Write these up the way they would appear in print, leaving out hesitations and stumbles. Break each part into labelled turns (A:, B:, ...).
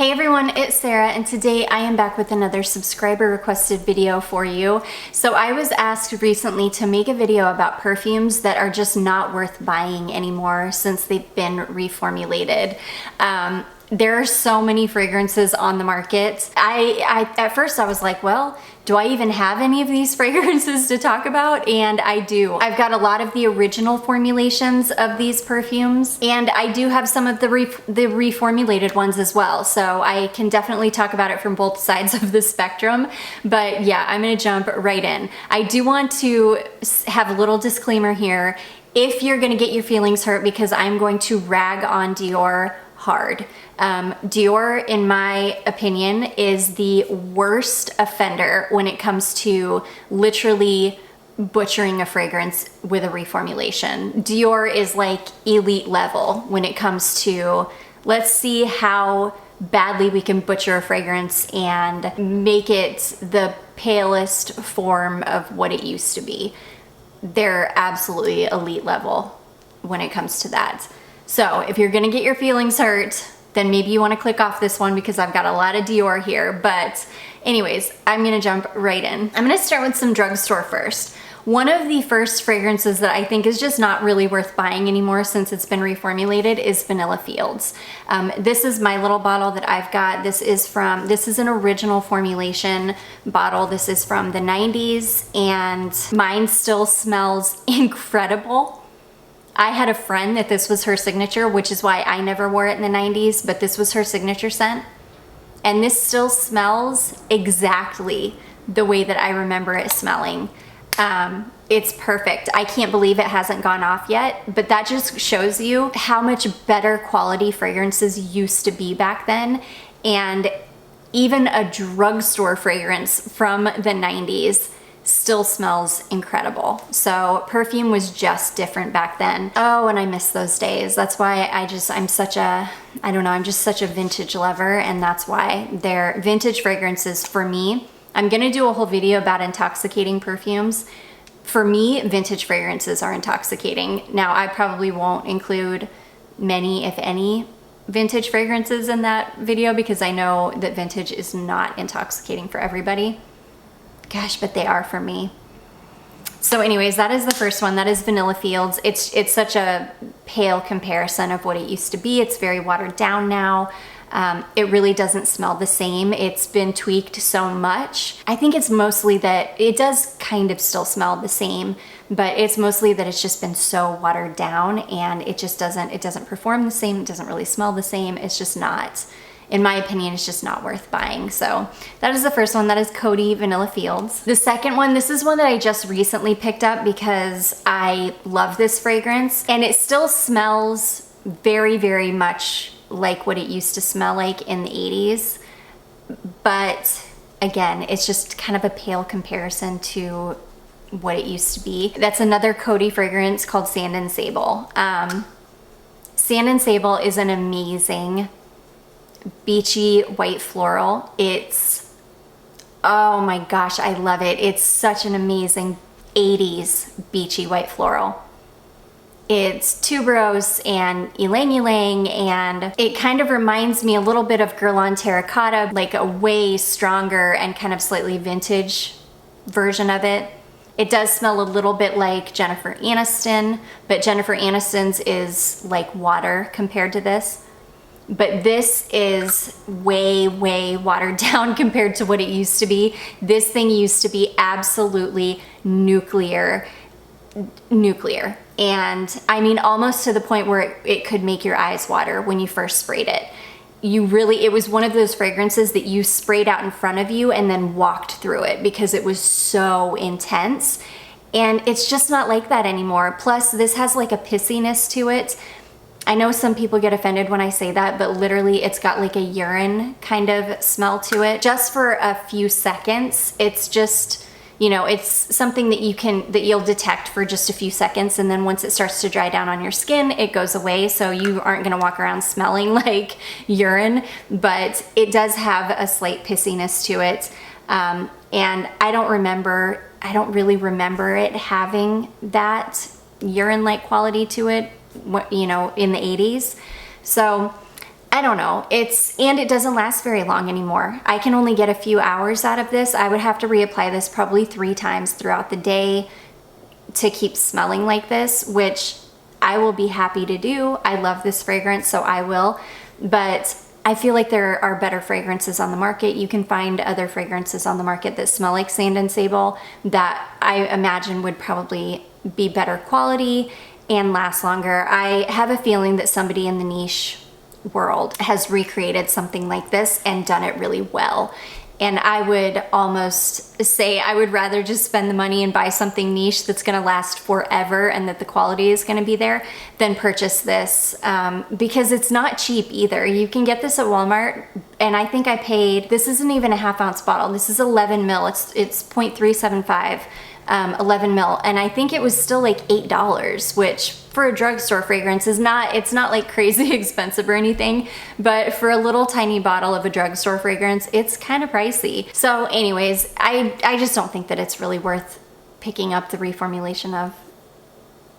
A: Hey everyone, it's Sarah, and today I am back with another subscriber requested video for you. So I was asked recently to make a video about perfumes that are just not worth buying anymore since they've been reformulated. There are so many fragrances on the market. At first I was like, well, do I even have any of these fragrances to talk about? And I do. I've got a lot of the original formulations of these perfumes, and I do have some of the reformulated ones as well. So I can definitely talk about it from both sides of the spectrum. But yeah, I'm gonna jump right in. I do want to have a little disclaimer here. If you're gonna get your feelings hurt because I'm going to rag on Dior hard. Dior, in my opinion, is the worst offender when it comes to literally butchering a fragrance with a reformulation. Dior is like elite level when it comes to, let's see how badly we can butcher a fragrance and make it the palest form of what it used to be. They're absolutely elite level when it comes to that. So if you're gonna get your feelings hurt, then maybe you wanna click off this one because I've got a lot of Dior here. But anyways, I'm gonna jump right in. I'm gonna start with some drugstore first. One of the first fragrances that I think is just not really worth buying anymore since it's been reformulated is Vanilla Fields. This is my little bottle that I've got. This is an original formulation bottle. This is from the 90s and mine still smells incredible. I had a friend that this was her signature, which is why I never wore it in the 90s, but this was her signature scent. And this still smells exactly the way that I remember it smelling. It's perfect. I can't believe it hasn't gone off yet, but that just shows you how much better quality fragrances used to be back then. And even a drugstore fragrance from the 90s still smells incredible. So Perfume was just different back then. Oh, and I miss those days. That's why I'm just such a vintage lover, and that's why they're vintage fragrances for me. I'm gonna do a whole video about intoxicating perfumes. For me, vintage fragrances are intoxicating. Now, I probably won't include many, if any, vintage fragrances in that video because I know that vintage is not intoxicating for everybody. Gosh, but they are for me. So anyways, that is the first one. That is Vanilla Fields. It's such a pale comparison of what it used to be. It's very watered down now. It really doesn't smell the same. It's been tweaked so much. I think it's mostly that it does kind of still smell the same, but it's mostly that it's just been so watered down and it doesn't perform the same. It doesn't really smell the same. It's just not, in my opinion, it's just not worth buying. So that is the first one. That is Coty Vanilla Fields. The second one, this is one that I just recently picked up because I love this fragrance and it still smells very, very much like what it used to smell like in the 80s. But again, it's just kind of a pale comparison to what it used to be. That's another Coty fragrance called Sand and Sable. Sand and Sable is an amazing beachy white floral. Oh my gosh, I love it. It's such an amazing 80s beachy white floral. It's tuberose and ylang ylang, and it kind of reminds me a little bit of Gourmand Terracotta, like a way stronger and kind of slightly vintage version of it. It does smell a little bit like Jennifer Aniston, but Jennifer Aniston's is like water compared to this. But this is way, way watered down compared to what it used to be. This thing used to be absolutely nuclear. And I mean, almost to the point where it could make your eyes water when you first sprayed it. It was one of those fragrances that you sprayed out in front of you and then walked through it because it was so intense. And it's just not like that anymore. Plus, this has like a pissiness to it. I know some people get offended when I say that, but literally it's got like a urine kind of smell to it. Just for a few seconds, it's just, you know, it's something that you'll detect for just a few seconds, and then once it starts to dry down on your skin, it goes away, so you aren't gonna walk around smelling like urine, but it does have a slight pissiness to it. And I don't really remember it having that urine-like quality to it, you know, in the 80s. So I don't know, and it doesn't last very long anymore. I can only get a few hours out of this. I would have to reapply this probably 3 times throughout the day to keep smelling like this, which I will be happy to do. I love this fragrance, so I will, but I feel like there are better fragrances on the market. You can find other fragrances on the market that smell like Sand and Sable that I imagine would probably be better quality and last longer. I have a feeling that somebody in the niche world has recreated something like this and done it really well. And I would almost say I would rather just spend the money and buy something niche that's gonna last forever and that the quality is gonna be there than purchase this because it's not cheap either. You can get this at Walmart, and I think I paid, this isn't even a half-ounce bottle, this is 11 mil, it's 0.375, 11 mil, and I think it was still like $8, which for a drugstore fragrance is not, it's not like crazy expensive or anything, but for a little tiny bottle of a drugstore fragrance, it's kind of pricey. So anyways, I just don't think that it's really worth picking up the reformulation of.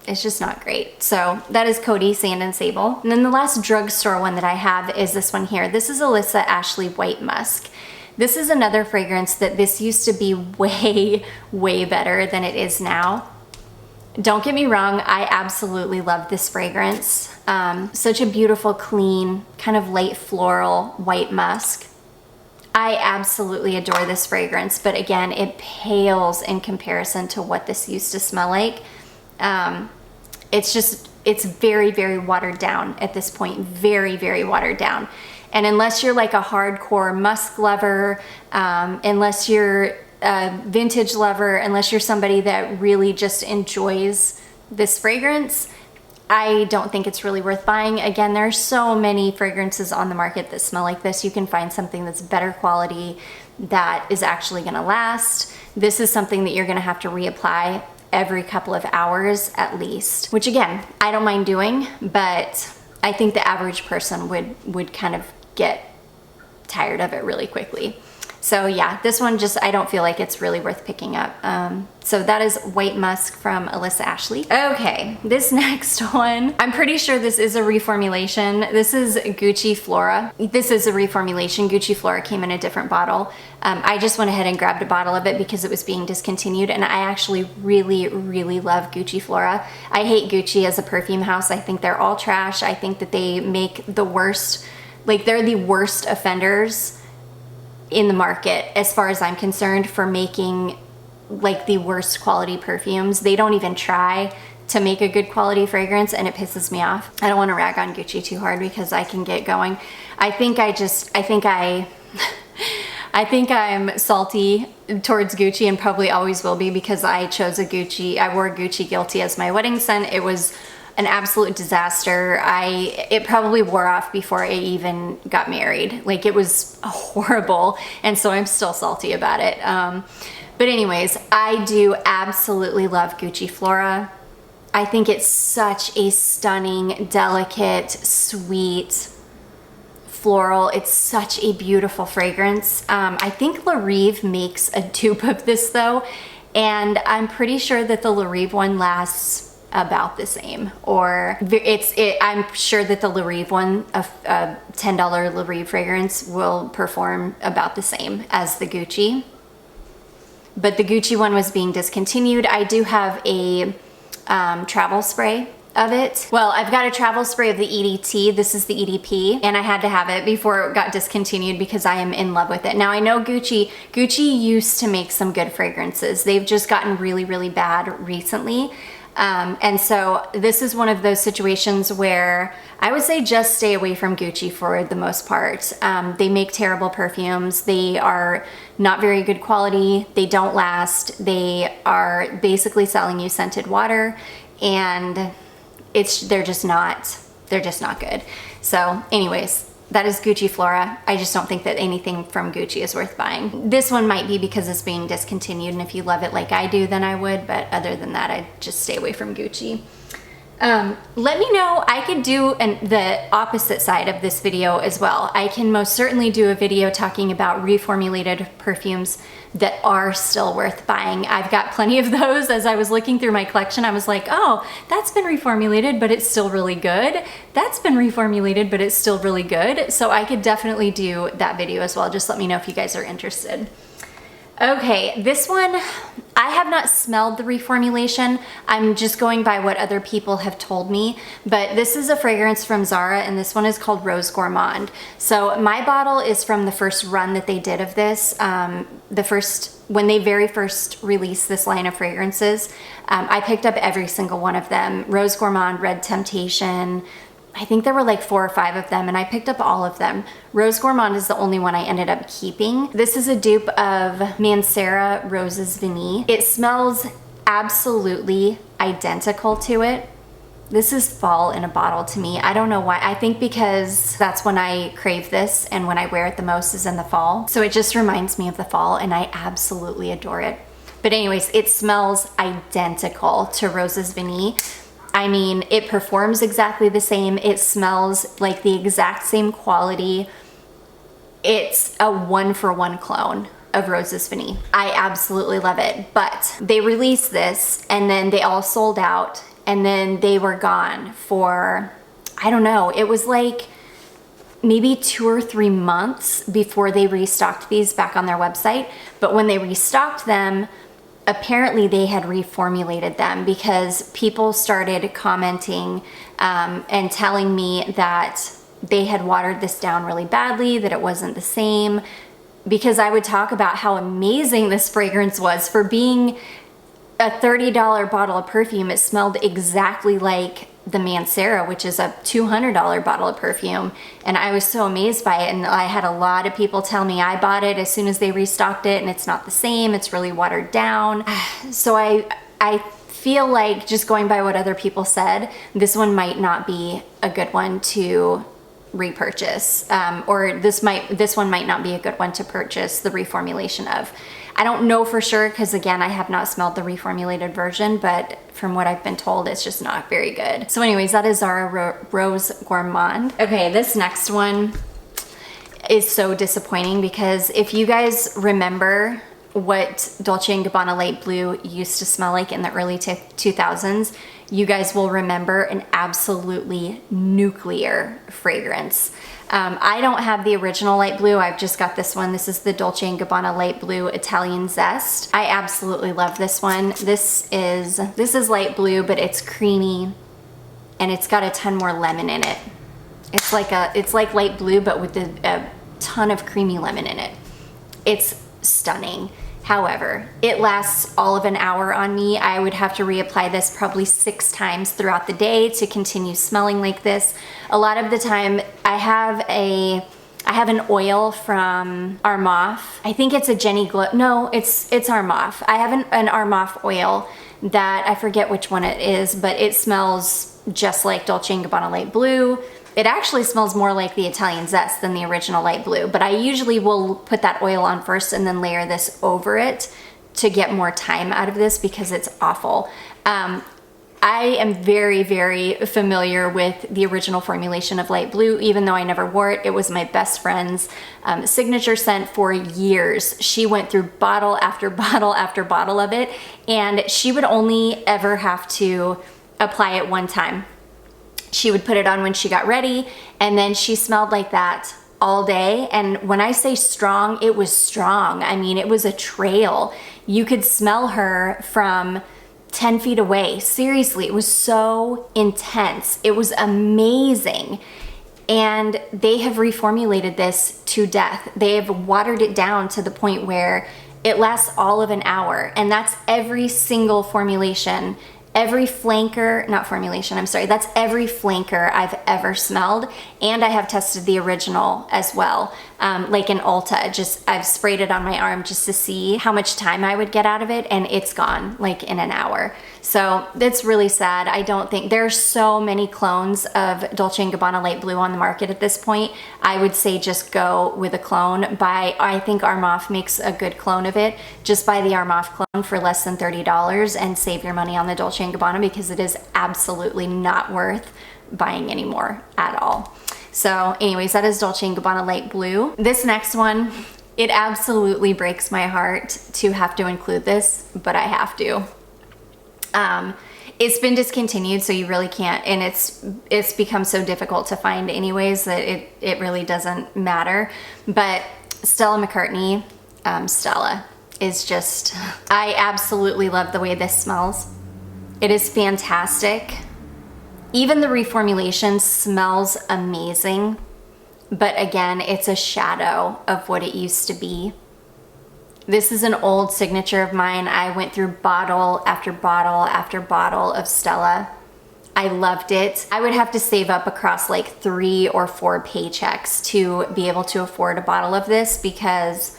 A: It's just not great. So that is Coty Sand and Sable. And then the last drugstore one that I have is this one here. This is Alyssa Ashley White Musk. This is another fragrance that this used to be way, way better than it is now. Don't get me wrong, I absolutely love this fragrance. Such a beautiful, clean, kind of light floral white musk. I absolutely adore this fragrance, but again, it pales in comparison to what this used to smell like. It's very, very watered down at this point, very, very watered down. And unless you're like a hardcore musk lover, unless you're a vintage lover, unless you're somebody that really just enjoys this fragrance, I don't think it's really worth buying. Again, there are so many fragrances on the market that smell like this. You can find something that's better quality that is actually gonna last. This is something that you're gonna have to reapply every couple of hours at least, which again, I don't mind doing, but I think the average person would kind of get tired of it really quickly. So yeah, this one just, I don't feel like it's really worth picking up. So that is White Musk from Alyssa Ashley. Okay, this next one, I'm pretty sure this is a reformulation. This is Gucci Flora. This is a reformulation. Gucci Flora came in a different bottle. I just went ahead and grabbed a bottle of it because it was being discontinued, and I actually really, really love Gucci Flora. I hate Gucci as a perfume house. I think they're all trash. I think that they make the worst, like they're the worst offenders in the market as far as I'm concerned for making like the worst quality perfumes. They don't even try to make a good quality fragrance, and it pisses me off. I don't want to rag on Gucci too hard because I can get going. I think I'm salty towards Gucci and probably always will be because I chose a Gucci, I wore Gucci Guilty as my wedding scent. It was an absolute disaster. It probably wore off before I even got married. Like, it was horrible, and so I'm still salty about it. But anyways, I do absolutely love Gucci Flora. I think it's such a stunning, delicate, sweet, floral. It's such a beautiful fragrance. I think La Rive makes a dupe of this though, and I'm pretty sure that the La Rive one lasts about the same, or I'm sure that the La Rive one, a $10 La Rive fragrance, will perform about the same as the Gucci. But the Gucci one was being discontinued. I do have a travel spray of it. Well, I've got a travel spray of the EDT. This is the EDP, and I had to have it before it got discontinued because I am in love with it. Now, I know Gucci used to make some good fragrances. They've just gotten really, really bad recently. And so this is one of those situations where I would say just stay away from Gucci for the most part. They make terrible perfumes. They are not very good quality. They don't last. They are basically selling you scented water, and they're just not good. So anyways, that is Gucci Flora. I just don't think that anything from Gucci is worth buying. This one might be because it's being discontinued, and if you love it like I do, then I would, but other than that, I'd just stay away from Gucci. Let me know. I could do the opposite side of this video as well. I can most certainly do a video talking about reformulated perfumes that are still worth buying. I've got plenty of those. As I was looking through my collection, I was like, oh, that's been reformulated, but it's still really good. That's been reformulated, but it's still really good. So I could definitely do that video as well. Just let me know if you guys are interested. Okay, this one, I have not smelled the reformulation. I'm just going by what other people have told me, but this is a fragrance from Zara, and this one is called Rose Gourmand. So my bottle is from the first run that they did of this. When they very first released this line of fragrances, I picked up every single one of them. Rose Gourmand, Red Temptation, I think there were like 4 or 5 of them, and I picked up all of them. Rose Gourmand is the only one I ended up keeping. This is a dupe of Mancera Roses Vanille. It smells absolutely identical to it. This is fall in a bottle to me. I don't know why. I think because that's when I crave this, and when I wear it the most is in the fall. So it just reminds me of the fall, and I absolutely adore it. But anyways, it smells identical to Roses Vanille. I mean, it performs exactly the same. It smells like the exact same quality. It's a 1-for-1 clone of Roses Vanille. I absolutely love it. But they released this, and then they all sold out, and then they were gone for, I don't know, it was like maybe 2 or 3 months before they restocked these back on their website. But when they restocked them, apparently they had reformulated them, because people started commenting and telling me that they had watered this down really badly, that it wasn't the same, because I would talk about how amazing this fragrance was. For being a $30 bottle of perfume, it smelled exactly like the Mancera, which is a $200 bottle of perfume, and I was so amazed by it. And I had a lot of people tell me I bought it as soon as they restocked it, and it's not the same, it's really watered down. So I feel like, just going by what other people said, this one might not be a good one to repurchase, or this one might not be a good one to purchase the reformulation of. I don't know for sure, because again, I have not smelled the reformulated version, but from what I've been told, it's just not very good. So anyways, that is Zara Rose Gourmand. Okay, this next one is so disappointing, because if you guys remember what Dolce & Gabbana Light Blue used to smell like in the early 2000s, you guys will remember an absolutely nuclear fragrance. I don't have the original light blue. I've just got this one. This is the Dolce & Gabbana Light Blue Italian Zest. I absolutely love this one. This is light blue, but it's creamy, and it's got a ton more lemon in it. It's like light blue, but with a ton of creamy lemon in it. It's stunning. However, it lasts all of an hour on me. I would have to reapply this probably 6 times throughout the day to continue smelling like this. A lot of the time, I have an oil from Armaf. I think it's a Jenny Glow. No, it's Armaf. I have an Armaf oil that I forget which one it is, but it smells just like Dolce & Gabbana Light Blue. It actually smells more like the Italian Zest than the original light blue, but I usually will put that oil on first and then layer this over it to get more time out of this, because it's awful. I am very, very familiar with the original formulation of light blue, even though I never wore it. It was my best friend's signature scent for years. She went through bottle after bottle after bottle of it, and she would only ever have to apply it one time. She would put it on when she got ready, and then she smelled like that all day. And when I say strong, it was strong. I mean, it was a trail. You could smell her from 10 feet away. Seriously, it was so intense. It was amazing. And they have reformulated this to death. They have watered it down to the point where it lasts all of an hour, and that's every single formulation. Every flanker, not formulation, I'm sorry, that's every flanker I've ever smelled, and I have tested the original as well. like an Ulta. I've sprayed it on my arm just to see how much time I would get out of it, and it's gone like in an hour. So it's really sad. I don't think there's so many clones of Dolce & Gabbana Light Blue on the market at this point. I would say just go with a clone. I think Armaf makes a good clone of it. Just buy the Armaf clone for less than $30 and save your money on the Dolce & Gabbana, because it is absolutely not worth buying anymore at all. So anyways, that is Dolce & Gabbana Light Blue. This next one, it absolutely breaks my heart to have to include this, but I have to. It's been discontinued, so you really can't, and it's become so difficult to find anyways that it really doesn't matter. But Stella McCartney, Stella is just, I absolutely love the way this smells. It is fantastic. Even the reformulation smells amazing, but again, it's a shadow of what it used to be. This is an old signature of mine. I went through bottle after bottle after bottle of Stella. I loved it. I would have to save up across like 3 or 4 paychecks to be able to afford a bottle of this, because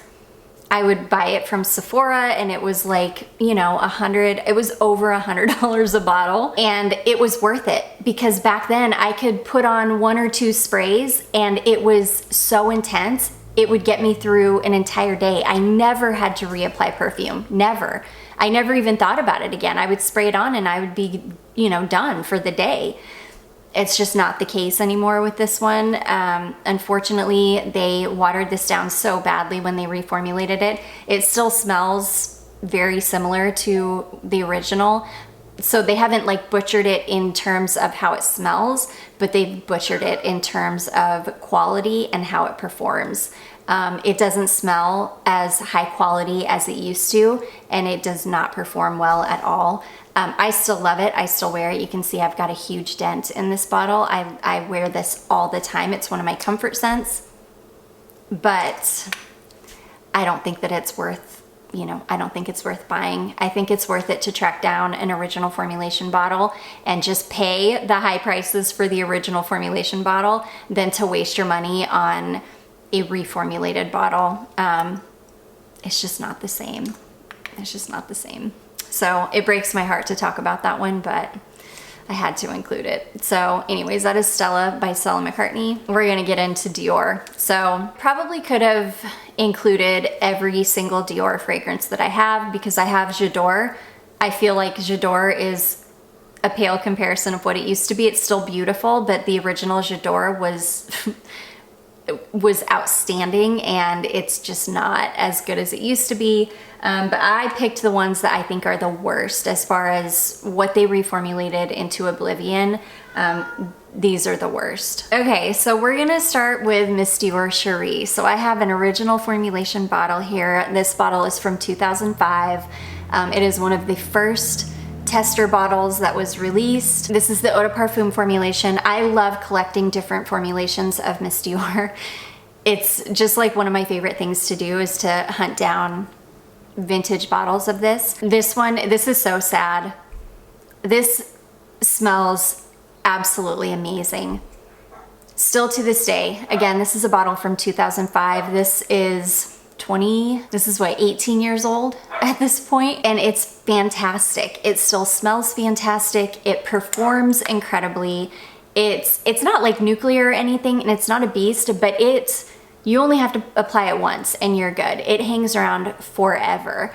A: I would buy it from Sephora and it was like, you know, it was over $100 a bottle, and it was worth it because back then I could put on 1 or 2 sprays and it was so intense. It would get me through an entire day. I never had to reapply perfume, never. I never even thought about it again. I would spray it on and I would be, you know, done for the day. It's just not the case anymore with this one. Unfortunately, they watered this down so badly when they reformulated it. It still smells very similar to the original. So they haven't like butchered it in terms of how it smells, but they've butchered it in terms of quality and how it performs. It doesn't smell as high quality as it used to, and it does not perform well at all. I still love it. I still wear it. You can see I've got a huge dent in this bottle. I wear this all the time. It's one of my comfort scents, but I don't think that it's worth, you know, I don't think it's worth buying. I think it's worth it to track down an original formulation bottle and just pay the high prices for the original formulation bottle than to waste your money on a reformulated bottle. It's just not the same. It's just not the same. So it breaks my heart to talk about that one, but I had to include it. So anyways, that is Stella by Stella McCartney. We're gonna get into Dior. So probably could have included every single Dior fragrance that I have, because I have J'adore. I feel like J'adore is a pale comparison of what it used to be. It's still beautiful, but the original J'adore was outstanding, and it's just not as good as it used to be. But I picked the ones that I think are the worst as far as what they reformulated into Oblivion. These are the worst. Okay, so we're gonna start with Miss Dior Cherie. So I have an original formulation bottle here. This bottle is from 2005. It is one of the first tester bottles that was released. This is the Eau de Parfum formulation. I love collecting different formulations of Miss Dior. It's just like one of my favorite things to do is to hunt down vintage bottles of this. This is so sad. This smells absolutely amazing. Still to this day. Again, this is a bottle from 2005. This is what, 18 years old at this point, and it's fantastic. It still smells fantastic. It performs incredibly. It's not like nuclear or anything, and it's not a beast, but you only have to apply it once and you're good. It hangs around forever.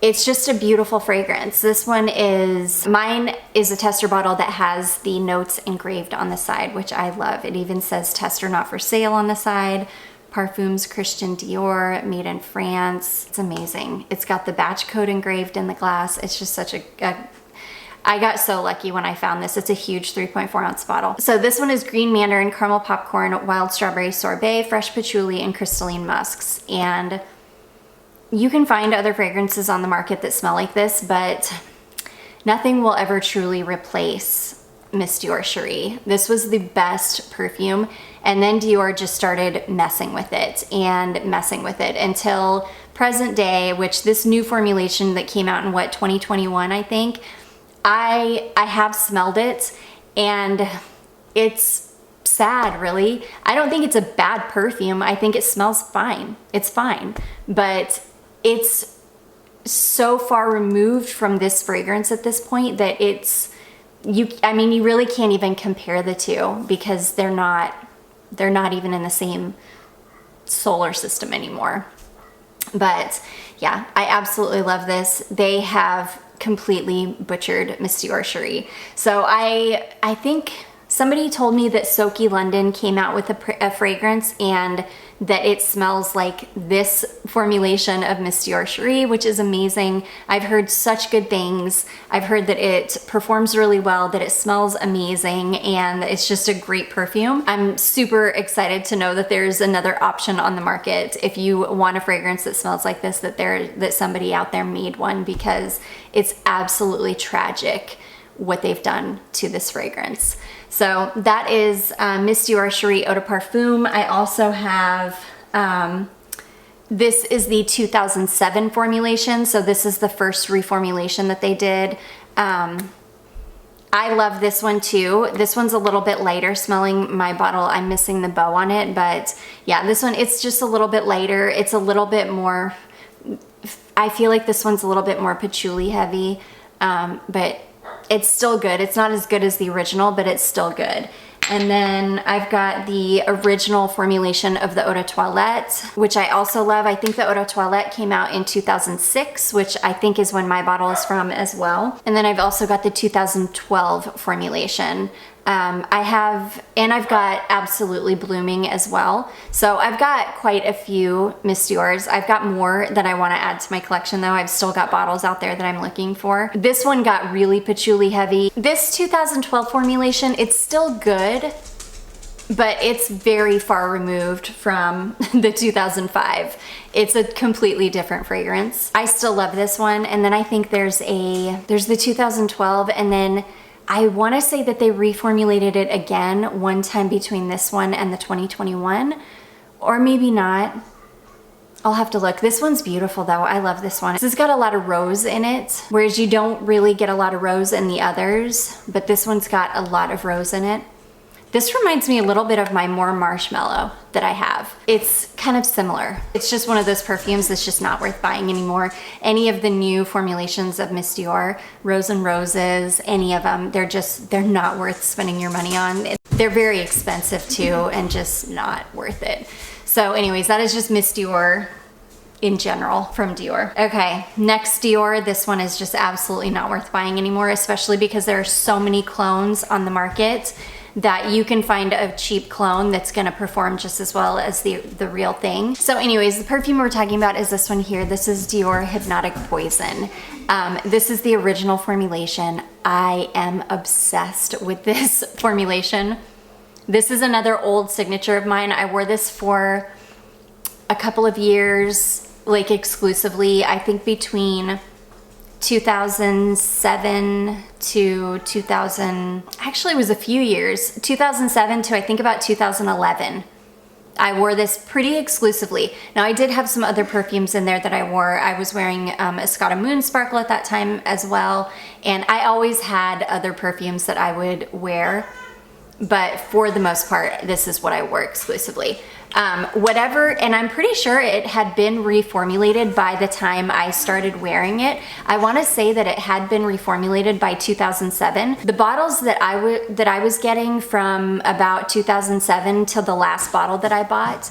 A: It's just a beautiful fragrance. Mine is a tester bottle that has the notes engraved on the side, which I love. It even says tester not for sale on the side. Parfums Christian Dior, made in France. It's amazing. It's got the batch code engraved in the glass. It's just such I got so lucky when I found this. It's a huge 3.4 ounce bottle. So this one is green mandarin, caramel popcorn, wild strawberry sorbet, fresh patchouli, and crystalline musks. And you can find other fragrances on the market that smell like this, but nothing will ever truly replace Miss Dior Cherie. This was the best perfume, and then Dior just started messing with it until present day, which this new formulation that came out in 2021, I think. I have smelled it, and it's sad, really. I don't think it's a bad perfume. I think it smells fine. It's fine. But it's so far removed from this fragrance at this point that I mean, you really can't even compare the two because they're not even in the same solar system anymore. But yeah, I absolutely love this. They have completely butchered Miss Dior Cherie. So I think somebody told me that Soaky London came out with a fragrance and that it smells like this formulation of Miss Dior Cherie, which is amazing. I've heard such good things. I've heard that it performs really well, that it smells amazing, and it's just a great perfume. I'm super excited to know that there's another option on the market if you want a fragrance that smells like this, that somebody out there made one, because it's absolutely tragic what they've done to this fragrance. So that is Miss Dior Cherie Eau de Parfum. I also have, this is the 2007 formulation. So this is the first reformulation that they did. I love this one too. This one's a little bit lighter smelling. My bottle, I'm missing the bow on it, but yeah, this one, it's just a little bit lighter. It's a little bit more, I feel like this one's a little bit more patchouli heavy, but it's still good. It's not as good as the original, but it's still good. And then I've got the original formulation of the Eau de Toilette, which I also love. I think the Eau de Toilette came out in 2006, which I think is when my bottle is from as well. And then I've also got the 2012 formulation. I've got Absolutely Blooming as well. So I've got quite a few Miss Dior's. I've got more that I want to add to my collection though. I've still got bottles out there that I'm looking for. This one got really patchouli heavy. This 2012 formulation, it's still good, but it's very far removed from the 2005. It's a completely different fragrance. I still love this one. And then I think there's the 2012, and then I want to say that they reformulated it again one time between this one and the 2021, or maybe not. I'll have to look. This one's beautiful though. I love this one. This has got a lot of rose in it, whereas you don't really get a lot of rose in the others, but this one's got a lot of rose in it. This reminds me a little bit of my More Marshmallow that I have. It's kind of similar. It's just one of those perfumes that's just not worth buying anymore. Any of the new formulations of Miss Dior, Rose and Roses, any of them, they're not worth spending your money on. They're very expensive too and just not worth it. So anyways, that is just Miss Dior in general from Dior. Okay, next Dior. This one is just absolutely not worth buying anymore, especially because there are so many clones on the market that you can find a cheap clone that's gonna perform just as well as the real thing. So anyways, the perfume we're talking about is this one here. This is Dior Hypnotic Poison. This is the original formulation. I am obsessed with this formulation. This is another old signature of mine. I wore this for a couple of years, like exclusively, I think between 2007 to 2000, actually it was a few years, 2007 to I think about 2011. I wore this pretty exclusively. Now I did have some other perfumes in there that I wore. I was wearing Escada Moon Sparkle at that time as well. And I always had other perfumes that I would wear, but for the most part, this is what I wore exclusively. And I'm pretty sure it had been reformulated by the time I started wearing it. I want to say that it had been reformulated by 2007. The bottles that I was getting from about 2007 till the last bottle that I bought,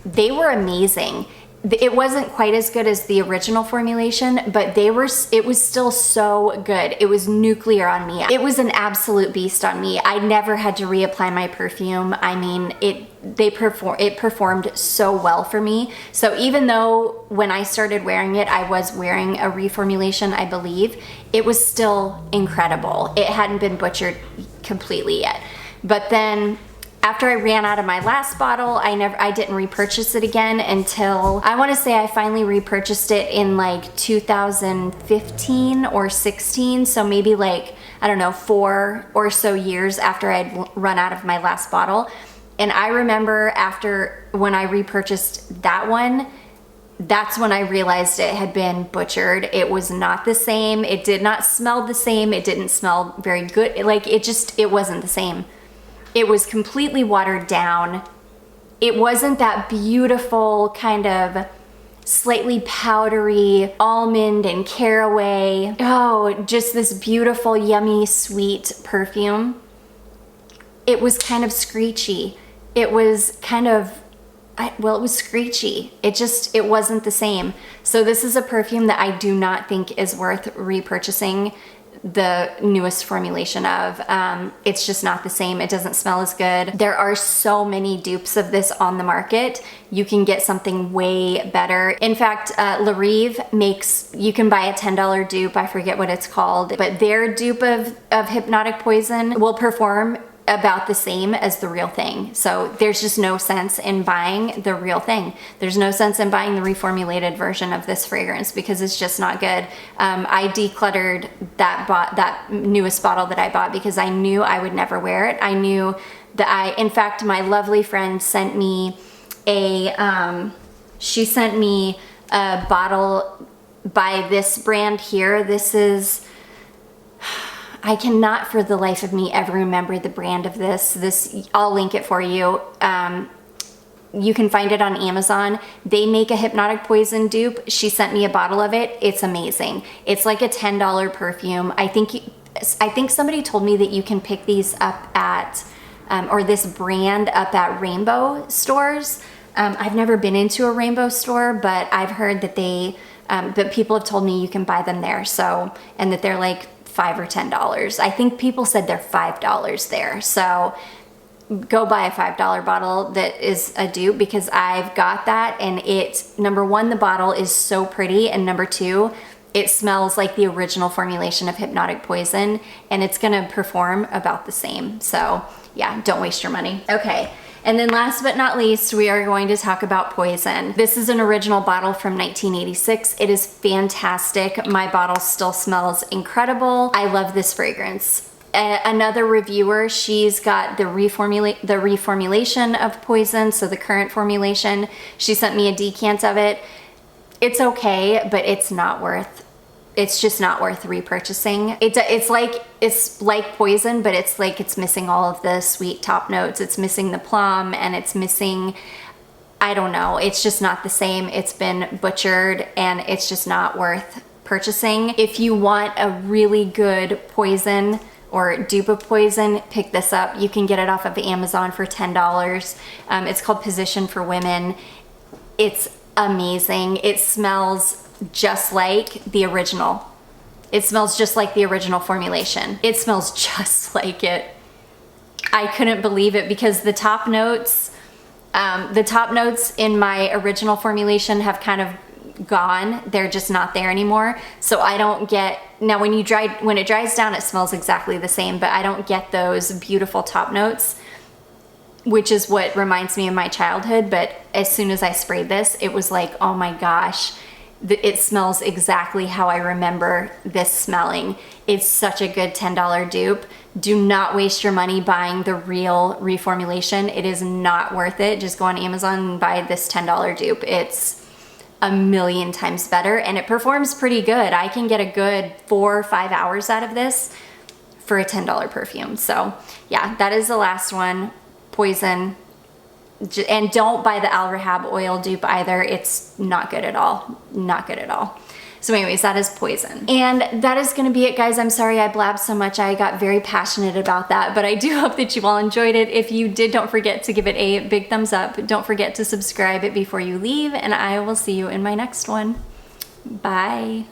A: they were amazing. It wasn't quite as good as the original formulation, but it was still so good. It was nuclear on me. It was an absolute beast on me. I never had to reapply my perfume. I mean, it performed so well for me. So even though when I started wearing it, I was wearing a reformulation, I believe, it was still incredible. It hadn't been butchered completely yet. But then after I ran out of my last bottle, I didn't repurchase it again until, I want to say I finally repurchased it in like 2015 or 16. So maybe like, I don't know, 4 or so years after I'd run out of my last bottle. And I remember when I repurchased that one, that's when I realized it had been butchered. It was not the same. It did not smell the same. It didn't smell very good. Like it wasn't the same. It was completely watered down. It wasn't that beautiful kind of slightly powdery almond and caraway. Oh, just this beautiful, yummy, sweet perfume. It was kind of screechy. It was kind of, well, it was screechy. It wasn't the same. So this is a perfume that I do not think is worth repurchasing the newest formulation of. It's just not the same. It doesn't smell as good. There are so many dupes of this on the market. You can get something way better. In fact, La Rive makes, you can buy a $10 dupe, I forget what it's called, but their dupe of Hypnotic Poison will perform about the same as the real thing. So there's just no sense in buying the real thing. There's no sense in buying the reformulated version of this fragrance because it's just not good. I decluttered that newest bottle that I bought because I knew I would never wear it. I knew that in fact, my lovely friend sent me she sent me a bottle by this brand here. This is, I cannot for the life of me ever remember the brand of this. I'll link it for you. You can find it on Amazon. They make a Hypnotic Poison dupe. She sent me a bottle of it. It's amazing. It's like a $10 perfume. I think somebody told me that you can pick these up at, or this brand up at Rainbow stores. I've never been into a Rainbow store, but I've heard that that people have told me you can buy them there. So, and that they're like $5 or $10. I think people said they're $5 there. So go buy a $5 bottle that is a dupe because I've got that, and number one, the bottle is so pretty, and number two, it smells like the original formulation of Hypnotic Poison, and it's gonna perform about the same. So yeah, don't waste your money. Okay. And then last but not least, we are going to talk about Poison. This is an original bottle from 1986. It is fantastic. My bottle still smells incredible. I love this fragrance. Another reviewer, she's got the reformulation of Poison, so the current formulation. She sent me a decant of it. It's okay, but it's just not worth repurchasing. It's like Poison, but it's missing all of the sweet top notes. It's missing the plum, and it's missing, I don't know, it's just not the same. It's been butchered, and it's just not worth purchasing. If you want a really good Poison or dupe of Poison, pick this up. You can get it off of Amazon for $10. It's called Position for Women. It's amazing. It smells just like the original. It smells just like the original formulation. It smells just like it. I couldn't believe it because the top notes in my original formulation have kind of gone. They're just not there anymore. So I don't get, now when it dries down, it smells exactly the same, but I don't get those beautiful top notes, which is what reminds me of my childhood. But as soon as I sprayed this, it was like, oh my gosh, it smells exactly how I remember this smelling. It's such a good $10 dupe. Do not waste your money buying the real reformulation. It is not worth it. Just go on Amazon and buy this $10 dupe. It's a million times better, and it performs pretty good. I can get a good 4 or 5 hours out of this for a $10 perfume. So yeah, that is the last one, Poison. And don't buy the Al Rahab oil dupe either. It's not good at all. Not good at all. So anyways, that is Poison. And that is gonna be it, guys. I'm sorry I blabbed so much. I got very passionate about that, but I do hope that you all enjoyed it. If you did, don't forget to give it a big thumbs up. Don't forget to subscribe before you leave, and I will see you in my next one. Bye.